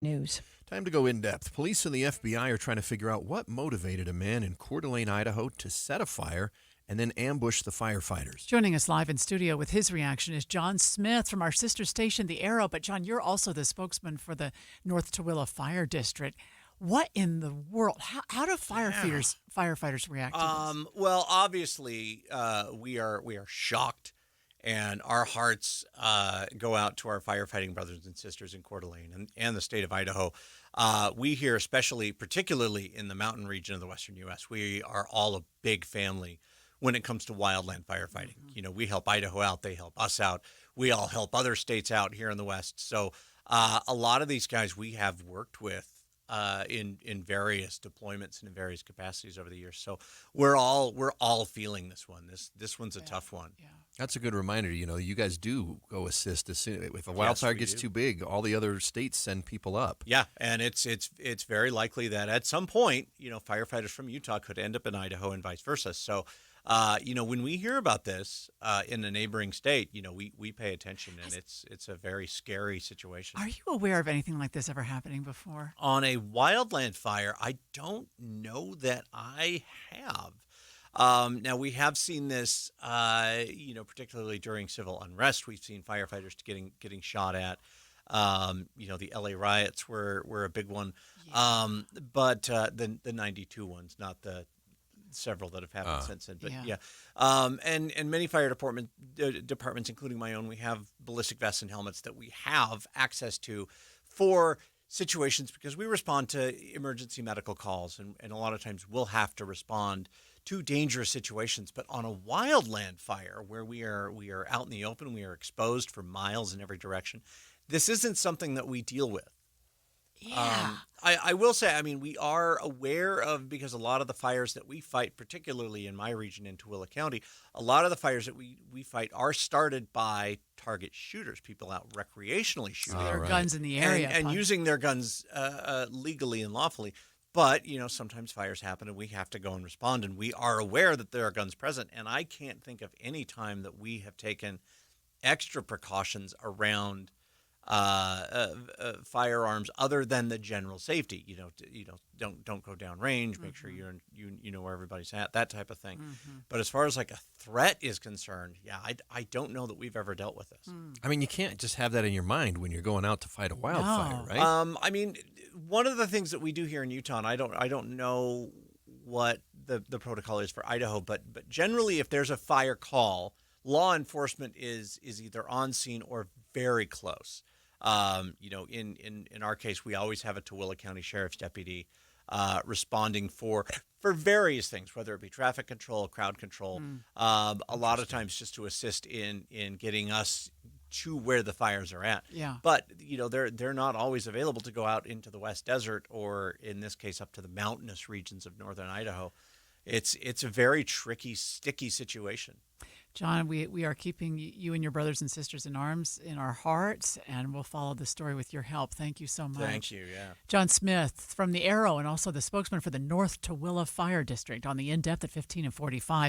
News. Time to go in depth. Police and the FBI are trying to figure out what motivated a man in Coeur d'Alene, Idaho to set a fire and then ambush the firefighters. Joining us live in studio with his reaction is John Smith from our sister station, The Arrow. But, John, you're also the spokesman for the North Tooele Fire District. What in the world? How do firefighters react to this? Well, obviously, we are shocked, and our hearts go out to our firefighting brothers and sisters in Coeur d'Alene and the state of Idaho. We here, particularly in the mountain region of the western U.S., we are all a big family when it comes to wildland firefighting. Mm-hmm. You know, we help Idaho out, they help us out. We all help other states out here in the West. So a lot of these guys we have worked with in various deployments and in various capacities over the years. So we're all feeling this one. This one's a tough one. Yeah. That's a good reminder. You know, you guys do go assist as soon if a wildfire gets too big. All the other states send people up. Yeah, and it's very likely that at some point, you know, firefighters from Utah could end up in Idaho and vice versa. So, you know, when we hear about this in a neighboring state, you know, we pay attention, and it's a very scary situation. Are you aware of anything like this ever happening before? On a wildland fire, I don't know that I have. Now, we have seen this, you know, particularly during civil unrest. We've seen firefighters getting shot at. You know, the LA riots were a big one, but the 92 ones, not the several that have happened since then. But and many fire departments, including my own, we have ballistic vests and helmets that we have access to for situations because we respond to emergency medical calls, and a lot of times we'll have to respond to dangerous situations. But on a wildland fire where we are out in the open, we are exposed for miles in every direction, this isn't something that we deal with. Yeah. I will say, I mean, we are aware of, because a lot of the fires that we fight, particularly in my region in Tooele County, a lot of the fires that we fight are started by target shooters, people out recreationally shooting. Their guns in the area. And using their guns legally and lawfully. But, you know, sometimes fires happen and we have to go and respond, and we are aware that there are guns present. And I can't think of any time that we have taken extra precautions around firearms other than the general safety. You know, don't go down range. Make sure you know where everybody's at. That type of thing. Mm-hmm. But as far as like a threat is concerned, I don't know that we've ever dealt with this. I mean, you can't just have that in your mind when you're going out to fight a wildfire, right? I mean, one of the things that we do here in Utah, and I don't know what the protocol is for Idaho, but generally, if there's a fire call, law enforcement is either on scene or very close. You know, in our case, we always have a Tooele County Sheriff's deputy responding for various things, whether it be traffic control, crowd control, a lot of times just to assist in getting us to where the fires are at. Yeah. But, you know, they're not always available to go out into the West Desert, or in this case up to the mountainous regions of northern Idaho. It's a very tricky, sticky situation. John, we are keeping you and your brothers and sisters in arms in our hearts, and we'll follow the story with your help. Thank you so much. Thank you, yeah. John Smith from The Arrow, and also the spokesman for the North Tooele Fire District, on the In-Depth at 15 and 45.